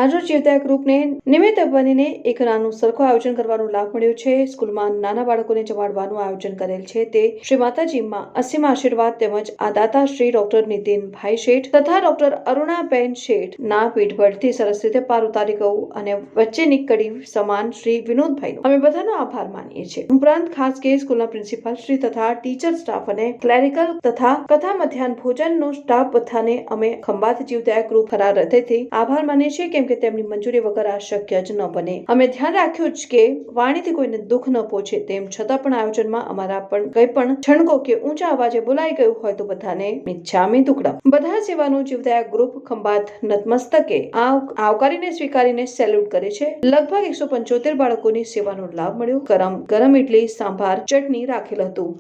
આજરોજ જીવતા ગ્રુપને નિમિત્ત બનીને એક નાનું સરખું આયોજન કરવાનો લાભ મળ્યો છે। સ્કૂલમાં નાના બાળકોને જમાડવાનું આયોજન કરેલ છે તે શ્રી માતાજીમાં અસીમ આશીર્વાદ તેમજ આ દાતા શ્રી ડોક્ટર નીતિનભાઈ શેઠ તથા ડોક્ટર અરુણાબેન શેઠ ના પીઠબળથી સરસ રીતે પાર ઉતારી ગયું અને વચ્ચેની કડી સમાન શ્રી વિનોદભાઈનો અમે બધાનો આભાર માનીએ છીએ। ઉપરાંત ખાસ કે સ્કૂલના પ્રિન્સિપાલ શ્રી તથા ટીચર સ્ટાફ અને ક્લેરિકલ તથા કથા મધ્યાહન ભોજનનો સ્ટાફ બધાને અમે ખંભાત જીવતા ગ્રુપ ખરા હૃદયથી આભાર માનીએ છીએ, કેમ કે તેમની મંજૂરી વગર આ શક્ય જ ન બને। અમે ધ્યાન રાખ્યું જ કે વાણીથી કોઈને દુઃખ ન પહોંચે, તેમ છતાં પણ આયોજનમાં અમારા પણ કંઈ પણ છણકો કે ઊંચા અવાજે બોલાઈ ગયું હોય તો બધાને મિચ્છામી દુક્કડમ। બધા સેવાનું જીવતા ગ્રુપ ખંભાત નતમસ્તકે આવકારીને સ્વીકારીને સેલ્યુટ કરે છે। લગભગ 175 બાળકોની સેવાનો લાભ મળ્યો। ગરમ ઇડલી, સાંભાર, ચટણી રાખેલ હતું।